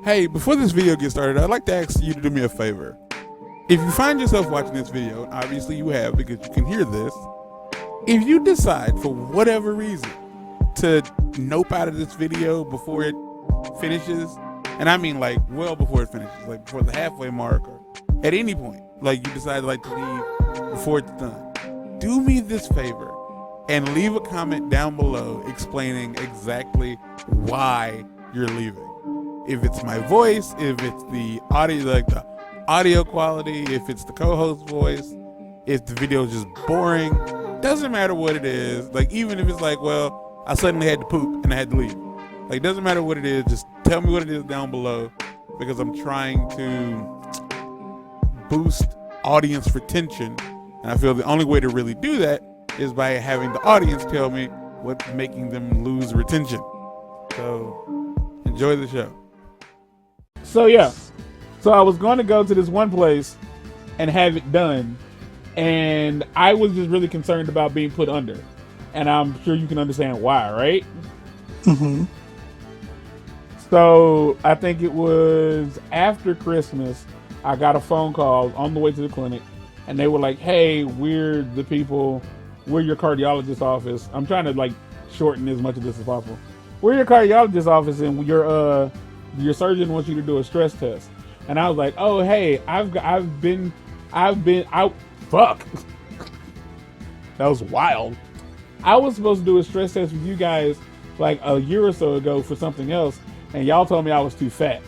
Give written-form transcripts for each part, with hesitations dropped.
Hey, before this video gets started, I'd like to ask you to do me a favor. If you find yourself watching this video, obviously you have because you can hear this, if you decide for whatever reason to nope out of this video before it finishes, and I mean like well before it finishes, like before the halfway mark or at any point, like you decide like to leave before it's done, do me this favor and leave a comment down below explaining exactly why you're leaving. If it's my voice, if it's the audio, like the audio quality, if it's the co-host voice, if the video is just boring, doesn't matter what it is. Like even if it's like, well, I suddenly had to poop and I had to leave. Like doesn't matter what it is, just tell me what it is down below because I'm trying to boost audience retention. And I feel the only way to really do that is by having the audience tell me what's making them lose retention. So enjoy the show. So yeah, so I was going to go to this one place and have it done, and I was just really concerned about being put under, and I'm sure you can understand why, right? Mm-hmm. So I think it was after Christmas, I got a phone call on the way to the clinic, and they were like, "Hey, we're your cardiologist office." I'm trying to like shorten as much of this as possible. We're your cardiologist office, and your surgeon wants you to do a stress test. And I was like, oh, hey, I've been out. Fuck. That was wild. I was supposed to do a stress test with you guys like a year or so ago for something else. And y'all told me I was too fat.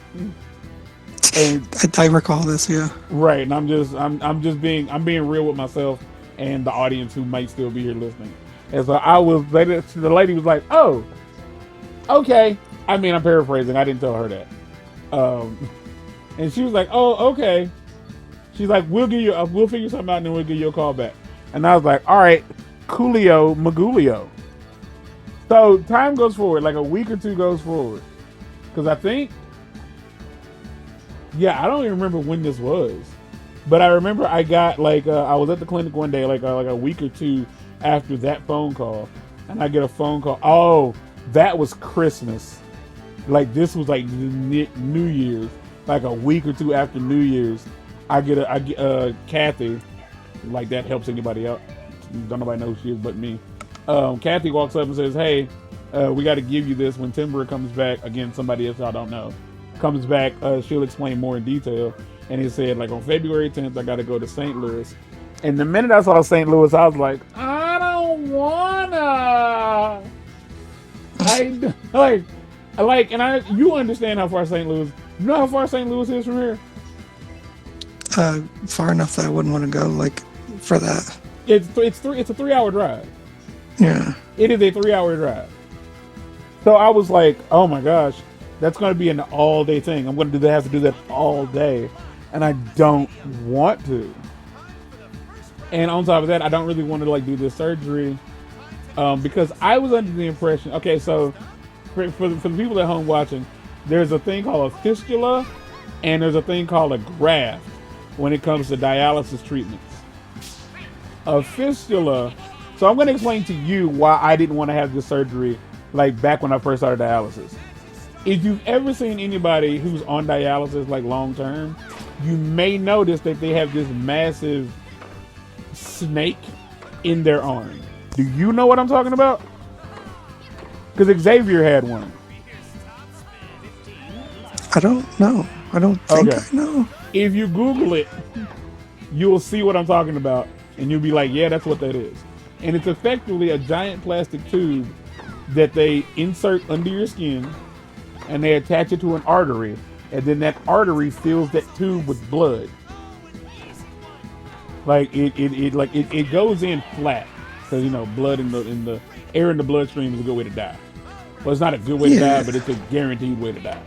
And I recall this, yeah. right. And I'm being real with myself and the audience who might still be here listening. And so the lady was like, oh, okay. I mean, I'm paraphrasing. I didn't tell her that. And she was like, "Oh, okay." She's like, we'll figure something out and then we'll give you a call back." And I was like, "All right, coolio magulio." So time goes forward, like a week or two goes forward, because I think, I don't even remember when this was, but I remember I got I was at the clinic one day, like a week or two after that phone call, and I get a phone call. Oh, that was Christmas. Like this was like New Year's, like a week or two after New Year's. I get Kathy, like that helps anybody out. Don't nobody know who she is but me. Kathy walks up and says, "Hey, we got to give you this when Timber comes back." Again, somebody else I don't know comes back. She'll explain more in detail. And he said, like on February 10th, I got to go to St. Louis. And the minute I saw St. Louis, I was like, I don't wanna. You understand how far St. Louis? You know how far St. Louis is from here? Far enough that I wouldn't want to go like for that. It's a 3-hour drive. Yeah. It is a 3-hour drive. So I was like, oh my gosh, that's going to be an all day thing. I'm going to have to do that all day, and I don't want to. And on top of that, I don't really want to like do this surgery because I was under the impression. Okay, so. For the people at home watching, there's a thing called a fistula and there's a thing called a graft when it comes to dialysis treatments. A fistula, so I'm going to explain to you why I didn't want to have this surgery like back when I first started dialysis. If you've ever seen anybody who's on dialysis like long term, you may notice that they have this massive snake in their arm. Do you know what I'm talking about? Because Xavier had one. I don't know. I don't think I know. If you Google it, you'll see what I'm talking about. And you'll be like, yeah, that's what that is. And it's effectively a giant plastic tube that they insert under your skin and they attach it to an artery. And then that artery fills that tube with blood. Like it goes in flat. Because, you know, blood in the air in the bloodstream is a good way to die. Well, it's not a good way to die, but it's a guaranteed way to die.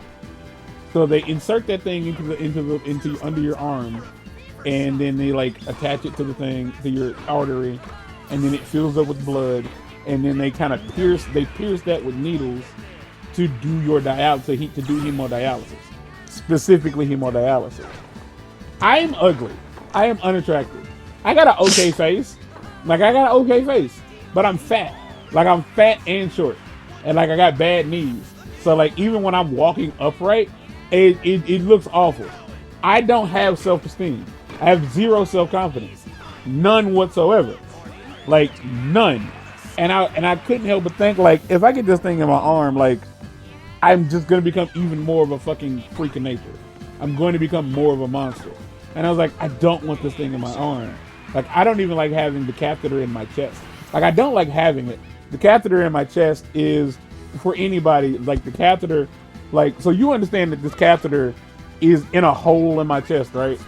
So they insert that thing into under your arm, and then they like attach it to the thing to your artery, and then it fills up with blood, and then they kind of pierce that with needles to do your dialysis, to do hemodialysis, specifically hemodialysis. I am ugly. I am unattractive. I got an okay face. But I'm fat. Like I'm fat and short. And like I got bad knees. So like even when I'm walking upright, It looks awful. I don't have self-esteem. I have zero self-confidence. None whatsoever. Like, none. And I couldn't help but think, like, if I get this thing in my arm, like, I'm just going to become even more of a fucking freak of nature. I'm going to become more of a monster. And I was like, I don't want this thing in my arm. Like, I don't even like having the catheter in my chest. Like, I don't like having it. The catheter in my chest is, for anybody, like, the catheter, like, so you understand that this catheter is in a hole in my chest, right?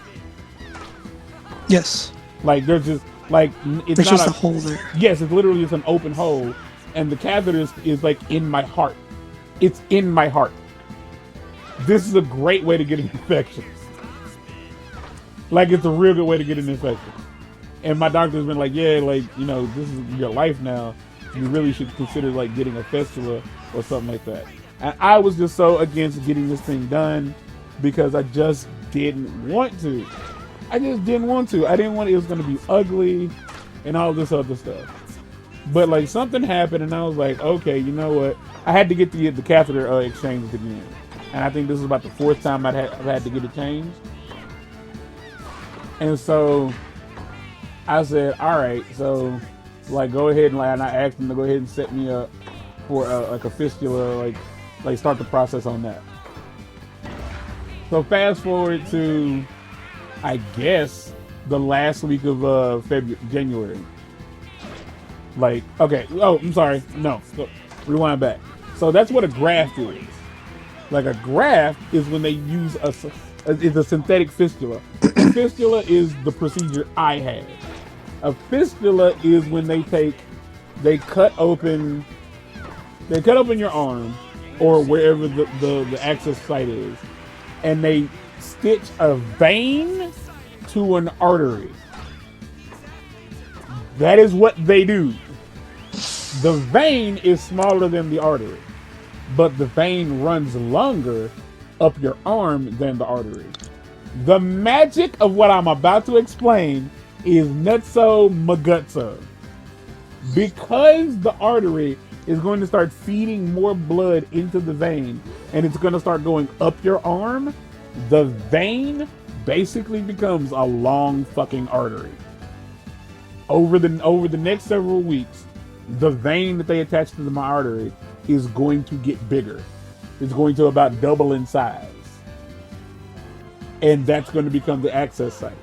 Yes. Like, there's just, like, it's There's not just a hole there. Yes, it's literally just an open hole. And the catheter is like, in my heart. It's in my heart. This is a great way to get an infection. Like, it's a real good way to get an infection. And my doctor's been like, yeah, like, you know, this is your life now. You really should consider, like, getting a fistula or something like that. And I was just so against getting this thing done because I just didn't want to. I just didn't want to. I didn't want it was going to be ugly and all this other stuff. But, like, something happened and I was like, okay, you know what? I had to get the catheter exchanged again. And I think this is about the fourth time I've had to get it changed. And so I said, all right, so like go ahead and I asked him to go ahead and set me up for like a fistula, like start the process on that. So fast forward to, I guess, the last week of January. Like, okay, oh, I'm sorry, no, rewind back. So that's what a graft is. Like, a graft is when they use it's a synthetic fistula. A fistula is the procedure I had. A fistula is when they cut open your arm or wherever the access site is, and they stitch a vein to an artery. That is what they do. The vein is smaller than the artery, but the vein runs longer up your arm than the artery. The magic of what I'm about to explain is nutso magutso. Because the artery is going to start feeding more blood into the vein and it's going to start going up your arm, the vein basically becomes a long fucking artery. Over the next several weeks, the vein that they attach to my artery is going to get bigger. It's going to about double in size. And that's going to become the access site.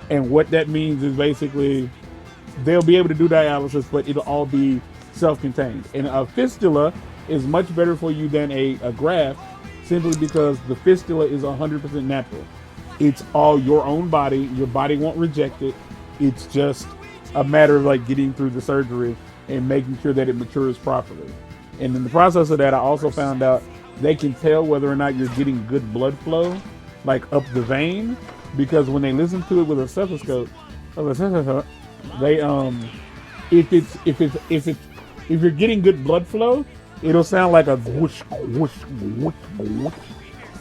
And what that means is basically they'll be able to do dialysis, but it'll all be self-contained. And a fistula is much better for you than a graft, simply because the fistula is 100% natural. It's all your own body. Your body won't reject it. It's just a matter of like getting through the surgery and making sure that it matures properly. And in the process of that, I also found out they can tell whether or not you're getting good blood flow, like up the vein, because when they listen to it with a stethoscope, they if you're getting good blood flow, it'll sound like a whoosh, whoosh, whoosh, whoosh.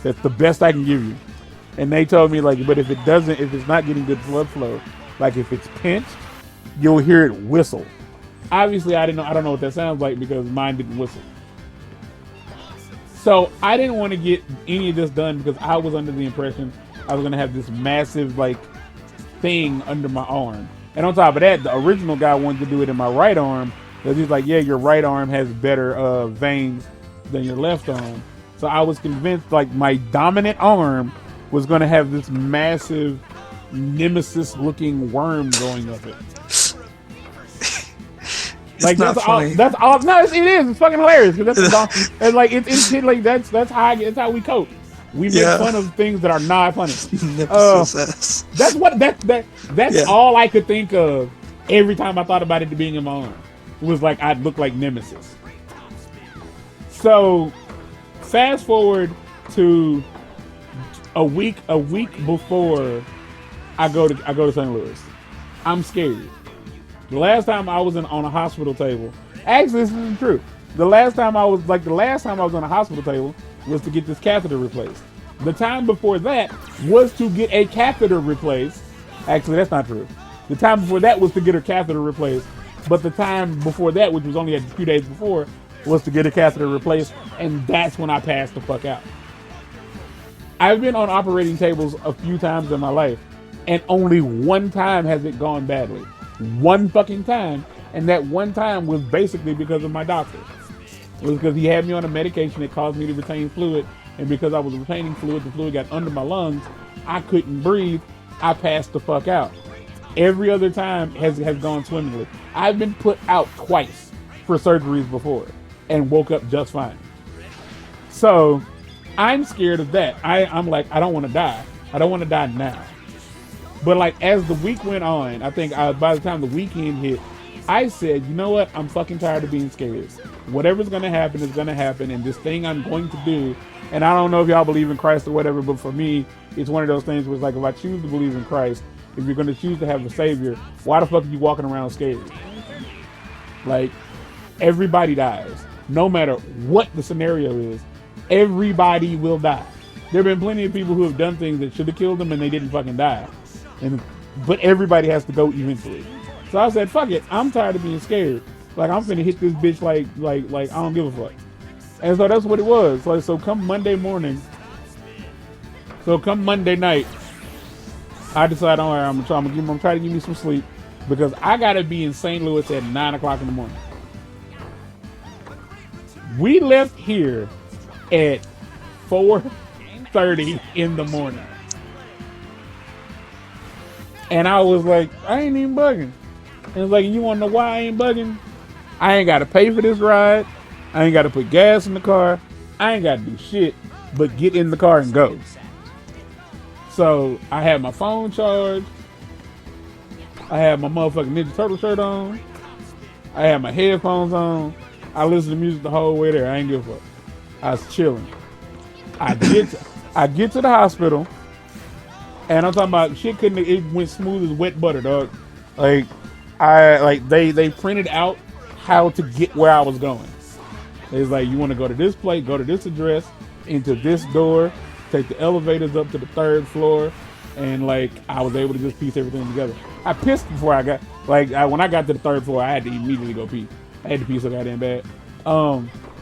That's the best I can give you. And they told me, like, but if it's not getting good blood flow, like if it's pinched, you'll hear it whistle. Obviously, I don't know what that sounds like because mine didn't whistle. So I didn't want to get any of this done because I was under the impression I was going to have this massive, like, thing under my arm. And on top of that, the original guy wanted to do it in my right arm because he's like, yeah, your right arm has better veins than your left arm. So I was convinced, like, my dominant arm was going to have this massive nemesis-looking worm going up it. Like, that's funny. That's all. No, it is. It's fucking hilarious because it's like it's like that's how we cope. We make fun of things that are not funny. That's all I could think of every time I thought about it being in my arm. It was like I'd look like Nemesis. So, fast forward to a week before I go to St. Louis. I'm scared. The last time I was on a hospital table, actually this isn't true. The last time I was on a hospital table was to get this catheter replaced. The time before that was to get a catheter replaced. Actually, that's not true. The time before that was to get a catheter replaced. But the time before that, which was only a few days before, was to get a catheter replaced. And that's when I passed the fuck out. I've been on operating tables a few times in my life, and only one time has it gone badly. One fucking time, and that one time was basically because of my doctor. It was because he had me on a medication that caused me to retain fluid, and because I was retaining fluid, the fluid got under my lungs. I couldn't breathe. I passed the fuck out. Every other time has gone swimmingly. I've been put out twice for surgeries before and woke up just fine. So I'm scared of that. I'm like, I don't want to die. I don't want to die now. But like as the week went on, I think by the time the weekend hit, I said, you know what? I'm fucking tired of being scared. Whatever's going to happen is going to happen. And this thing I'm going to do, and I don't know if y'all believe in Christ or whatever, but for me, it's one of those things where it's like, if I choose to believe in Christ, if you're going to choose to have a savior, why the fuck are you walking around scared? Like, everybody dies. No matter what the scenario is, everybody will die. There have been plenty of people who have done things that should have killed them and they didn't fucking die. But everybody has to go eventually. So I said, fuck it, I'm tired of being scared. Like, I'm finna hit this bitch like I don't give a fuck. And so that's what it was. Like, so come Monday night, I decided, all right, I'm trying to give me some sleep because I gotta be in St. Louis at 9 o'clock in the morning. We left here at 4:30 in the morning. And I was like, I ain't even bugging. And it's like, you wanna know why I ain't bugging? I ain't gotta pay for this ride. I ain't gotta put gas in the car. I ain't gotta do shit but get in the car and go. So I had my phone charged. I had my motherfucking Ninja Turtle shirt on. I had my headphones on. I listened to music the whole way there. I ain't give a fuck. I was chilling. I get to the hospital, and I'm talking about shit it went smooth as wet butter, dog. Like they printed out how to get where I was going. It's like, you want to go to this place, go to this address, into this door, take the elevators up to the 3rd floor, and like I was able to just piece everything together. I pissed before I got when I got to the 3rd floor, I had to immediately go pee. I had to pee so goddamn bad.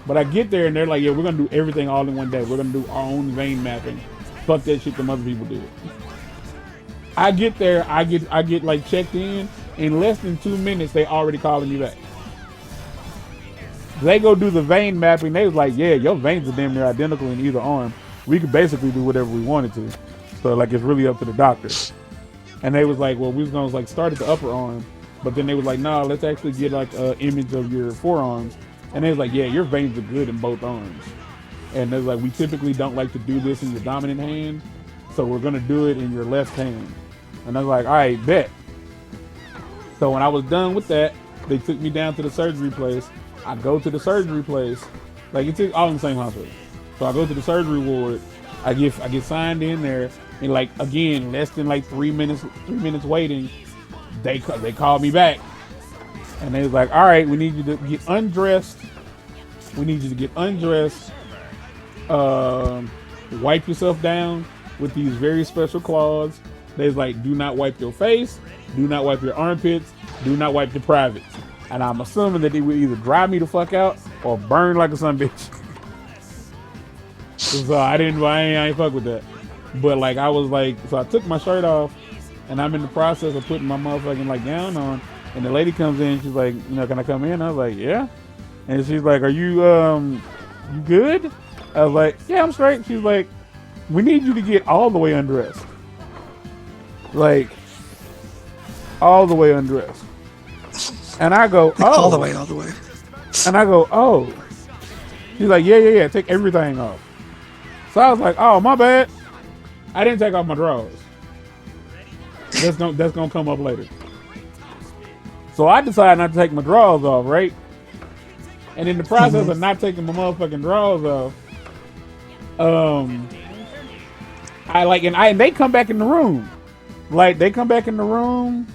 But I get there and they're like, yeah, we're gonna do everything all in one day. We're gonna do our own vein mapping. Fuck that shit, them other people do it. I get there, I get like checked in less than 2 minutes, they already calling me back. They go do the vein mapping. They was like, yeah, your veins are damn near identical in either arm. We could basically do whatever we wanted to. So like, it's really up to the doctor. And they was like, well, we was gonna like start at the upper arm, but then they was like, no, let's actually get like an image of your forearms. And they was like, yeah, your veins are good in both arms. And they was like, we typically don't like to do this in your dominant hand, so we're gonna do it in your left hand. And I was like, all right, bet. So when I was done with that, they took me down to the surgery place. I go to the surgery place, like it's all in the same hospital. So I go to the surgery ward. I get signed in there, and like again, less than like 3 minutes waiting, they call me back, and they was like, all right, we need you to get undressed. Wipe yourself down with these very special cloths. They was like, do not wipe your face, do not wipe your armpits, do not wipe your privates. And I'm assuming that they would either dry me the fuck out or burn like a son bitch. So I ain't fuck with that. But like, I was like, so I took my shirt off and I'm in the process of putting my motherfucking like gown on. And the lady comes in, she's like, you know, can I come in? I was like, yeah. And she's like, are you good? I was like, yeah, I'm straight. She's like, we need you to get all the way undressed. Like, all the way undressed. And I go, oh. All the way. And I go, oh. She's like, yeah, take everything off. So I was like, oh, my bad. I didn't take off my drawers. That's gonna come up later. So I decided not to take my drawers off, right? And in the process of not taking my motherfucking drawers off, and they come back in the room. Like, they come back in the room.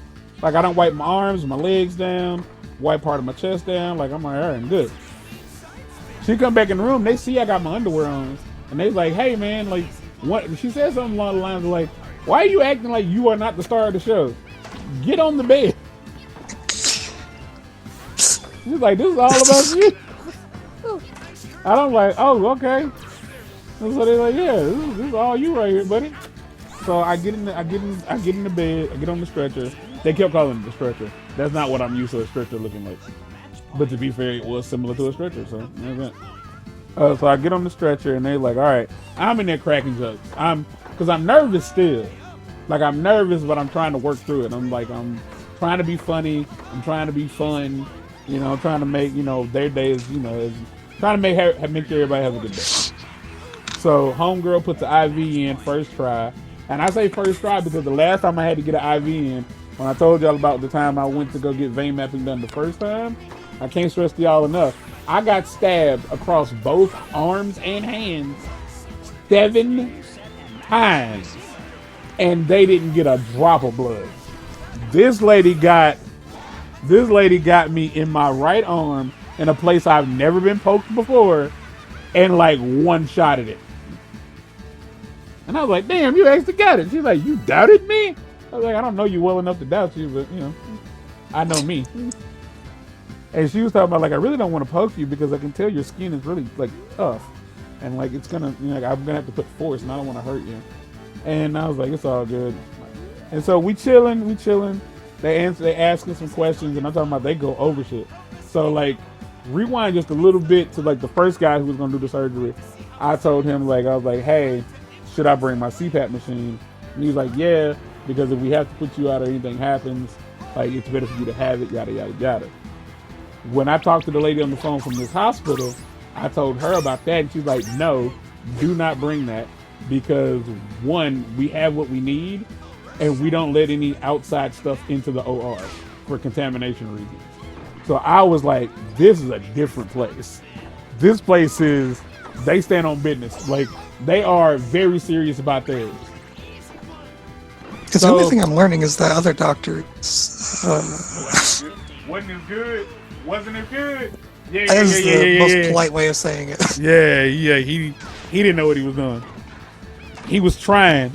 Like, I don't wipe my arms, my legs down, wipe part of my chest down. Like, I'm like, all right, I'm good. She come back in the room. They see I got my underwear on. And they like, hey, man, like, what? She said something along the lines of like, why are you acting like you are not the star of the show? Get on the bed. She's like, this is all about you. And I'm like, oh, okay. And so they're like, yeah, this is all you right here, buddy. So I get in the bed, I get on the stretcher. They kept calling it the stretcher. That's not what I'm used to a stretcher looking like. But to be fair, it was similar to a stretcher, so there's that. So I get on the stretcher and they're like, all right, I'm in there cracking jokes. Because I'm nervous still. Like, I'm nervous, but I'm trying to work through it. I'm trying to be funny. I'm trying to be fun. You know, I'm trying to make, their days, trying to make sure everybody has a good day. So homegirl puts the IV in first try. And I say first try because the last time I had to get an IV in, when I told y'all about the time I went to go get vein mapping done the first time, I can't stress to y'all enough. I got stabbed across both arms and hands 7 times, and they didn't get a drop of blood. This lady got me in my right arm in a place I've never been poked before, and like one-shotted it. And I was like, damn, you actually got it. She's like, you doubted me? I was like, I don't know you well enough to doubt you, but I know me. And she was talking about, like, I really don't want to poke you because I can tell your skin is really, like, tough. And, like, it's gonna, I'm gonna have to put force and I don't want to hurt you. And I was like, it's all good. And so we chilling. They asking some questions, and I'm talking about they go over shit. So, like, rewind just a little bit to, like, the first guy who was gonna do the surgery. I told him, like, I was like, hey, should I bring my CPAP machine? And he was like, yeah, because if we have to put you out or anything happens, like, it's better for you to have it, yada, yada, yada. When I talked to the lady on the phone from this hospital, I told her about that, and she's like, no, do not bring that, because one, we have what we need, and we don't let any outside stuff into the OR for contamination reasons. So I was like, this is a different place. This place is, they stand on business. Like, they are very serious about theirs. Because the only thing I'm learning is that other doctors... Wasn't as good. Wasn't as good. That is the most polite way of saying it. Yeah. He didn't know what he was doing. He was trying,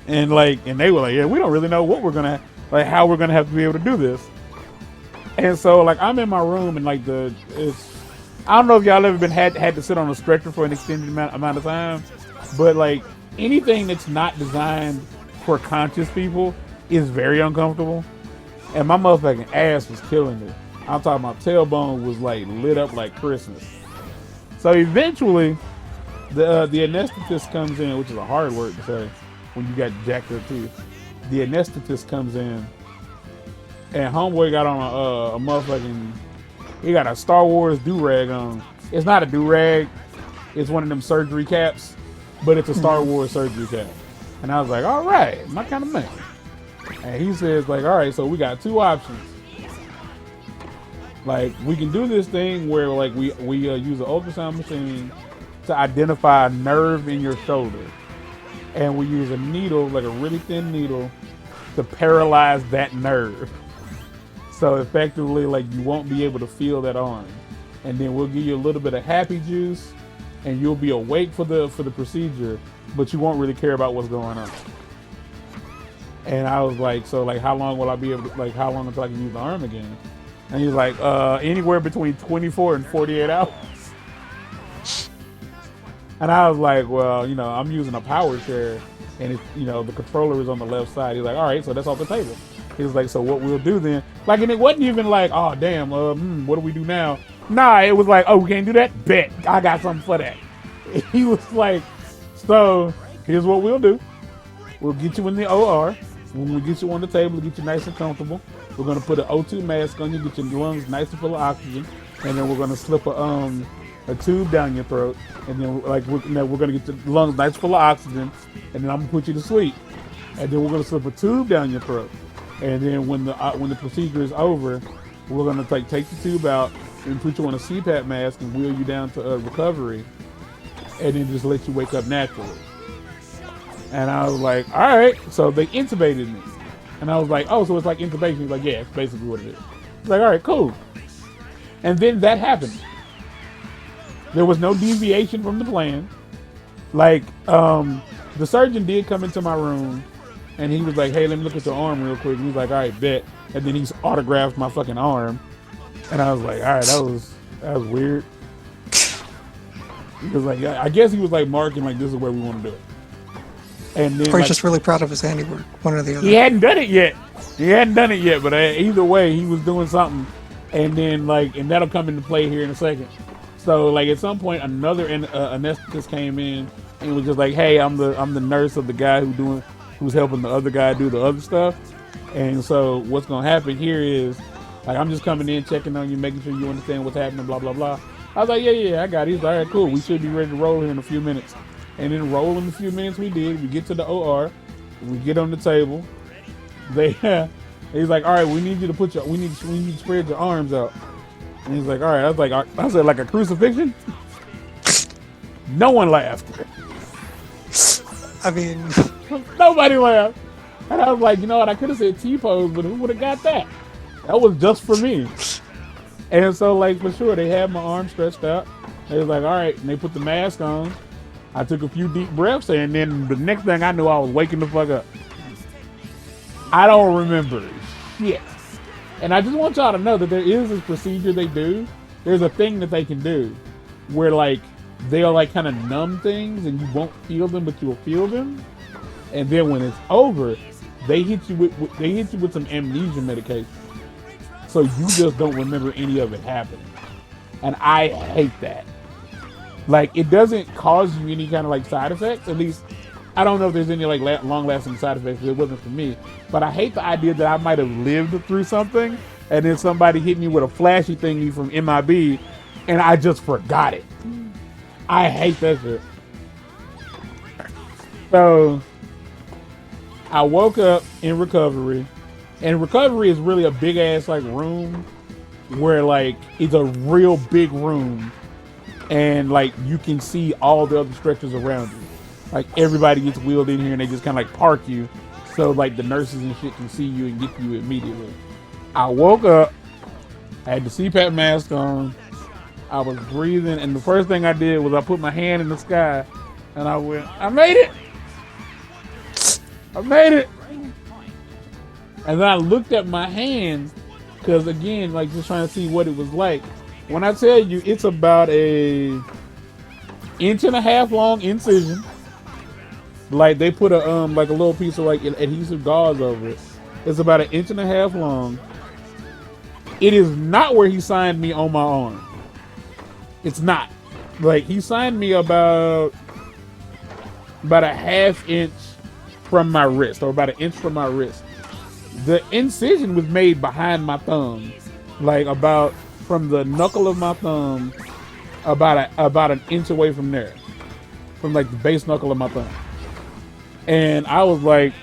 and they were like, yeah, we don't really know what we're gonna, like, how we're gonna have to be able to do this. And so, like, I'm in my room, and like I don't know if y'all ever had to sit on a stretcher for an extended amount of time, but like anything that's not designed for conscious people is very uncomfortable. And my motherfucking ass was killing it. I'm talking about tailbone was like lit up like Christmas. So eventually, the anesthetist comes in, which is a hard word to say when you got jacked up teeth. The anesthetist comes in, and homeboy got on a motherfucking, he got a Star Wars do-rag on. It's not a do-rag, it's one of them surgery caps, but it's a Star Wars surgery cap. And I was like, all right, my kind of man. And he says, like, all right, so we got 2 options. Like, we can do this thing where, like, we use an ultrasound machine to identify a nerve in your shoulder. And we use a needle, like a really thin needle, to paralyze that nerve. So effectively, like, you won't be able to feel that arm. And then we'll give you a little bit of happy juice, and you'll be awake for the procedure, but you won't really care about what's going on. And I was like, so, like, how long will I be able to, like, how long until I can use the arm again? And he's like, anywhere between 24 and 48 hours. And I was like, well, I'm using a power chair, and it's, the controller is on the left side. He's like, all right, so that's off the table. He was like, so what we'll do then? Like, and it wasn't even like, oh, damn, what do we do now? Nah, it was like, oh, we can't do that? Bet, I got something for that. He was like, so here's what we'll do. We'll get you in the OR. When we get you on the table, get you nice and comfortable, we're going to put an O2 mask on you, get your lungs nice and full of oxygen, and then we're going to slip a tube down your throat, and then we're going to get your lungs nice and full of oxygen, and then I'm going to put you to sleep. And then we're going to slip a tube down your throat. And then when the procedure is over, we're going to take the tube out and put you on a CPAP mask and wheel you down to recovery, and then just let you wake up naturally. And I was like, all right. So they intubated me. And I was like, oh, so it's like intubation. He's like, yeah, it's basically what it is. He's like, all right, cool. And then that happened. There was no deviation from the plan. Like, the surgeon did come into my room, and he was like, hey, let me look at your arm real quick. And he was like, all right, bet. And then he's autographed my fucking arm. And I was like, all right, that was weird. Because like I guess he was like marking like this is where we want to do it. And then Or he's like, just really proud of his handiwork. One or the other. he hadn't done it yet. But either way, he was doing something. And then like, and that'll come into play here in a second. So like at some point, another anesthetist came in and was just like, "Hey, I'm the nurse of the guy who's helping the other guy do the other stuff." And so what's gonna happen here is like I'm just coming in, checking on you, making sure you understand what's happening, blah blah blah. I was like, yeah, I got it. He's like, all right, cool. We should be ready to roll here in a few minutes. And then roll in a few minutes we did. We get to the OR. We get on the table. He's like, all right, we need you to we need to spread your arms out. And he's like, all right. I said, like a crucifixion? No one laughed. I mean, Nobody laughed. And I was like, you know what? I could have said T-pose, but who would have got that? That was just for me. And so, like, for sure, they had my arm stretched out. They was like, all right. And they put the mask on. I took a few deep breaths, and then the next thing I knew, I was waking the fuck up. I don't remember shit. And I just want y'all to know that there is this procedure they do. There's a thing that they can do where, like, they'll, like, kind of numb things, and you won't feel them, but you'll feel them. And then when it's over, they hit you with some amnesia medication. So you just don't remember any of it happening. And I hate that. Like, it doesn't cause you any kind of like side effects. At least, I don't know if there's any like long-lasting side effects. It wasn't for me. But I hate the idea that I might have lived through something and then somebody hit me with a flashy thingy from MIB and I just forgot it. I hate that shit. So, I woke up in recovery. And recovery is really a big ass like room where like it's a real big room and like you can see all the other stretchers around you. Like everybody gets wheeled in here and they just kind of like park you so like the nurses and shit can see you and get you immediately. I woke up, I had the CPAP mask on, I was breathing, and the first thing I did was I put my hand in the sky and I went, I made it! I made it! And then I looked at my hand, because again, like just trying to see what it was like. When I tell you, it's about a 1.5 inch long incision. Like they put a like a little piece of like adhesive gauze over it. It's about 1.5 inches long. It is not where he signed me on my arm. It's not. Like he signed me about a 1/2 inch from my wrist, or about 1 inch from my wrist. The incision was made behind my thumb, like about from the knuckle of my thumb, about 1 inch away from there, from like the base knuckle of my thumb. And I was like,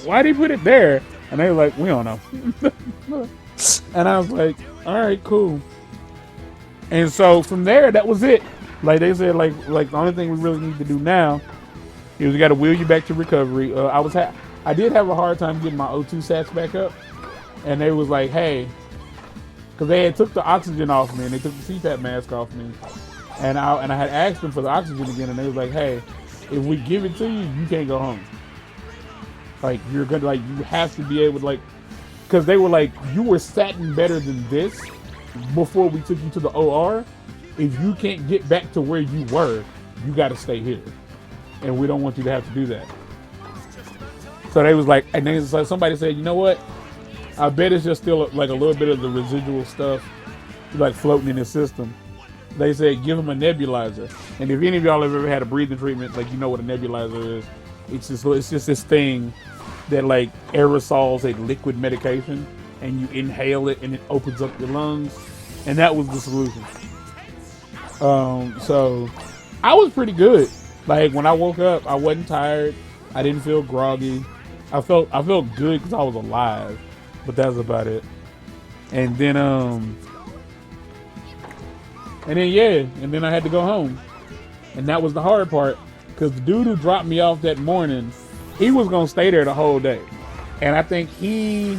"Why'd he put it there?" And they were like, "We don't know." And I was like, "All right, cool." And so from there, that was it. Like they said, like the only thing we really need to do now is we got to wheel you back to recovery. I did have a hard time getting my O2 sats back up, and they was like, "Hey," because they had took the oxygen off me and they took the CPAP mask off me, and I had asked them for the oxygen again, and they was like, "Hey, if we give it to you, you can't go home. Like you're gonna like you have to be able to like," because they were like, "You were satin better than this before we took you to the OR. If you can't get back to where you were, you got to stay here, and we don't want you to have to do that." So they was like, and then so somebody said, "You know what? I bet it's just still like a little bit of the residual stuff like floating in his system." They said, "Give him a nebulizer." And if any of y'all have ever had a breathing treatment, like you know what a nebulizer is. It's just this thing that like aerosols a liquid medication, and you inhale it and it opens up your lungs. And that was the solution. So I was pretty good. Like when I woke up, I wasn't tired. I didn't feel groggy. I felt good because I was alive, but that's about it. And then I had to go home, and that was the hard part because the dude who dropped me off that morning, he was gonna stay there the whole day, and I think he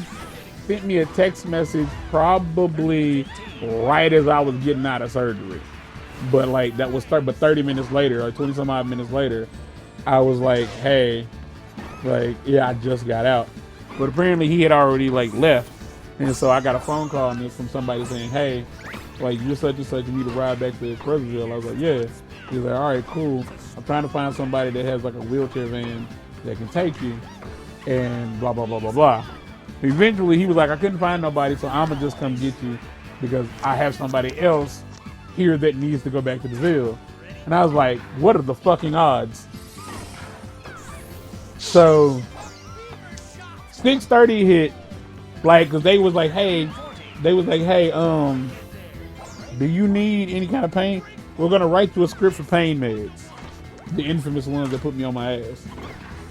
sent me a text message probably right as I was getting out of surgery. But like that was 30 minutes later or 20 some odd minutes later, I was like, "Hey, like yeah, I just got out." But apparently he had already like left, and so I got a phone call from somebody saying, "Hey, like you're such and such, you need to ride back to Pleasantville." I was like, "Yeah." He's like, all right, cool. I'm trying to find somebody that has like a wheelchair van that can take you, and blah blah blah blah blah. Eventually, he was like, I couldn't find nobody, so I'm gonna just come get you because I have somebody else here that needs to go back to the Ville. And I was like, what are the fucking odds? So 6:30 hit, like, cause they was like, hey, do you need any kind of pain? We're gonna write you a script for pain meds, the infamous ones that put me on my ass.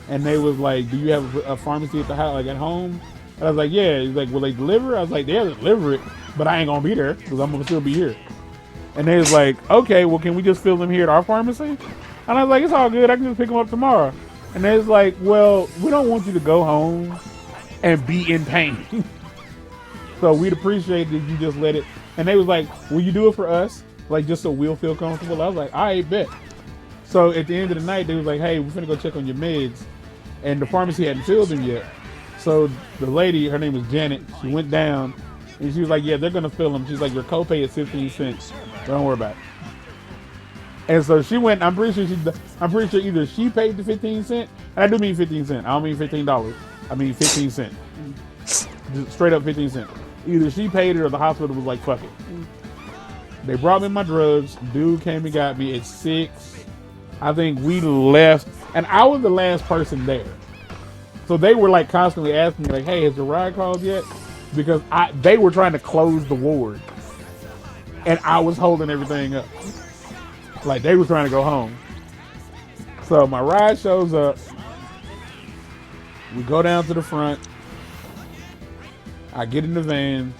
And they was like, do you have a pharmacy at the house, like at home? And I was like, yeah. He's like, will they deliver? I was like, they'll deliver it, but I ain't gonna be there because I'm gonna still be here. And they was like, okay, well, can we just fill them here at our pharmacy? And I was like, it's all good. I can just pick them up tomorrow. And they was like, well, we don't want you to go home and be in pain. So we'd appreciate it if you just let it. And they was like, will you do it for us? Like, just so we'll feel comfortable. I was like, all right, bet. So at the end of the night, they was like, hey, we're finna go check on your meds. And the pharmacy hadn't filled them yet. So the lady, her name was Janet, she went down and she was like, yeah, they're gonna fill them. She's like, your copay is 15 cents. Don't worry about it. And so she went, I'm pretty sure either she paid the 15 cents, and I do mean 15 cents. I don't mean $15. I mean 15 cents. Just straight up 15 cents. Either she paid it or the hospital was like, fuck it. They brought me my drugs. Dude came and got me at 6. I think we left, and I was the last person there. So they were like constantly asking me like, hey, has your ride called yet? Because they were trying to close the ward. And I was holding everything up. Like, they were trying to go home. So my ride shows up. We go down to the front. I get in the van.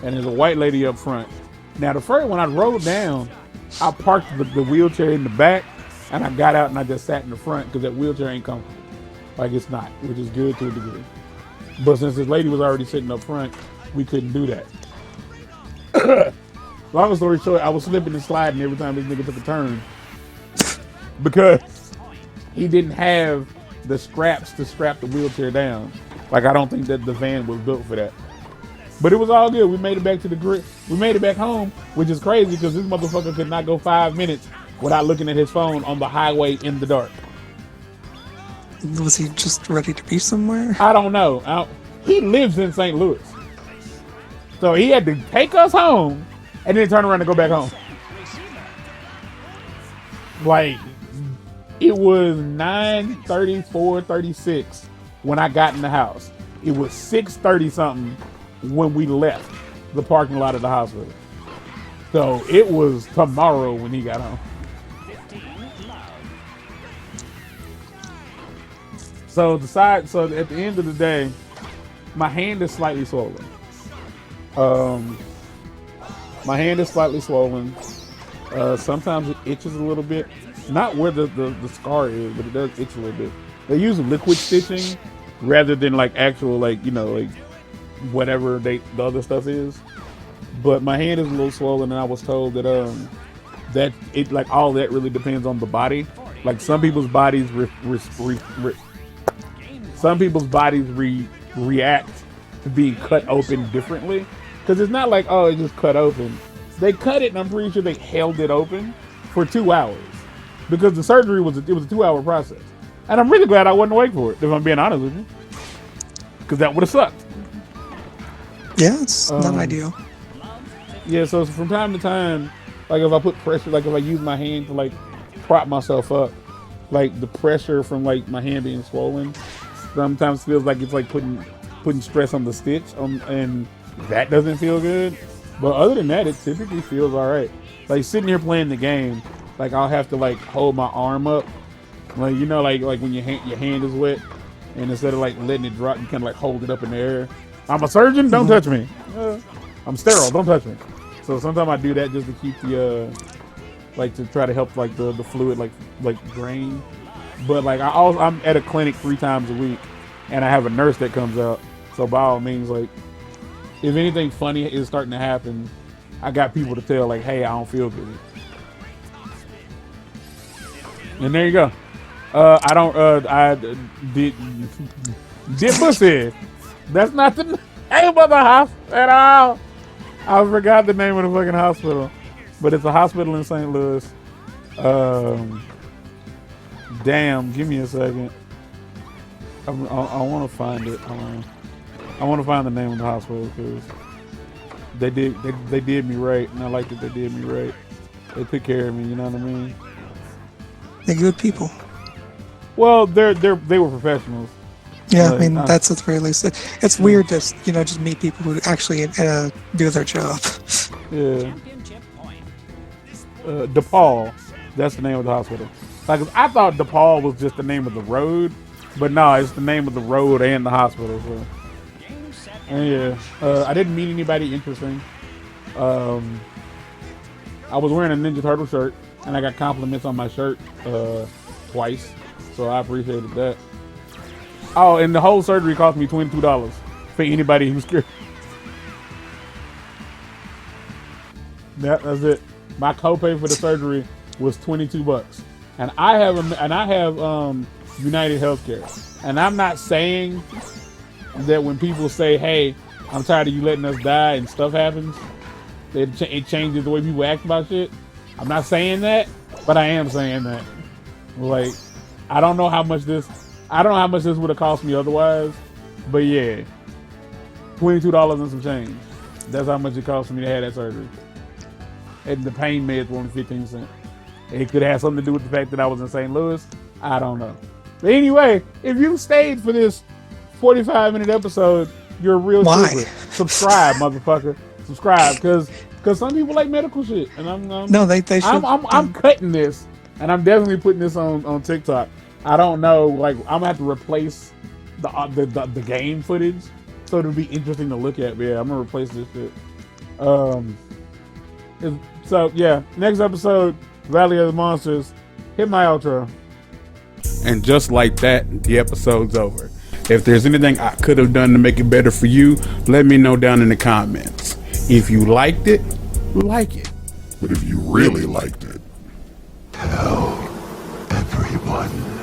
And there's a white lady up front. Now, the first, when I rode down, I parked the wheelchair in the back. And I got out and I just sat in the front because that wheelchair ain't comfortable. Like, it's not, which is good to a degree. But since this lady was already sitting up front, we couldn't do that. Long story short, I was slipping and sliding every time this nigga took a turn because he didn't have the straps to strap the wheelchair down. Like, I don't think that the van was built for that. But it was all good. We made it back to the grid. We made it back home, which is crazy because this motherfucker could not go 5 minutes without looking at his phone on the highway in the dark. Was he just ready to be somewhere? I don't know. He lives in St. Louis. So he had to take us home and then turn around and go back home. Like, it was 9:34:36 when I got in the house. It was 6:30 something when we left the parking lot of the hospital. So it was tomorrow when he got home. So at the end of the day, my hand is slightly swollen. My hand is slightly swollen. Sometimes it itches a little bit. Not where the scar is, but it does itch a little bit. They use liquid stitching rather than like actual, like, you know, like whatever the other stuff is. But my hand is a little swollen, and I was told that that it, like, all that really depends on the body. Like, some people's bodies react to being cut open differently, because it's not like, oh, it just cut open. They cut it, and I'm pretty sure they held it open for 2 hours because the surgery was a 2-hour process. And I'm really glad I wasn't awake for it, if I'm being honest with you, because that would have sucked. Yeah, it's not ideal. Yeah, so from time to time, like, if I put pressure, like if I use my hand to like prop myself up, like the pressure from like my hand being swollen sometimes feels like it's like putting stress on the stitch, and that doesn't feel good. But other than that, it typically feels all right. Like, sitting here playing the game, like, I'll have to like hold my arm up, like, you know, like when your hand is wet, and instead of like letting it drop, you kind of like hold it up in the air. I'm a surgeon, don't touch me. I'm sterile, don't touch me. So sometimes I do that just to keep the like, to try to help like the fluid like drain. But like, I'm at a clinic 3 times a week, and I have a nurse that comes out. So by all means, like, if anything funny is starting to happen, I got people to tell, like, hey, I don't feel good. And there you go. I did pussy. That's not the name of the hospital at all. I forgot the name of the fucking hospital. but it's a hospital in St. Louis. Damn, give me a second. I want to find it. I want to find the name of the hospital because they did me right, and I like that they did me right. They took care of me. You know what I mean? They're good people. Well, they were professionals. Yeah, I mean that's at the very least. It's weird to just meet people who actually do their job. Yeah. DePaul, that's the name of the hospital. Like I thought DePaul was just the name of the road, but no, it's the name of the road and the hospital. So. And yeah, I didn't meet anybody interesting. I was wearing a Ninja Turtle shirt, and I got compliments on my shirt twice, so I appreciated that. Oh, and the whole surgery cost me $22 for anybody who's scared. That's it. My copay for the surgery was $22, and I have United Healthcare, and I'm not saying that when people say, "Hey, I'm tired of you letting us die," and stuff happens, it changes the way people act about shit. I'm not saying that, but I am saying that. Like, I don't know how much this would have cost me otherwise, but yeah, $22 and some change. That's how much it cost for me to have that surgery. And the pain meds were only 15 cents. It could have something to do with the fact that I was in St. Louis. I don't know. But anyway, if you stayed for this 45-minute episode, you're a real trooper. Subscribe, motherfucker. Subscribe, because some people like medical shit, and they should. I'm cutting this, and I'm definitely putting this on TikTok. I don't know, like I'm gonna have to replace the game footage, so it'll be interesting to look at. But yeah, I'm gonna replace this shit. So yeah, next episode, Valley of the Monsters. Hit my outro. And just like that, the episode's over. If there's anything I could have done to make it better for you, let me know down in the comments. If you liked it, like it. But if you really liked it, tell everyone.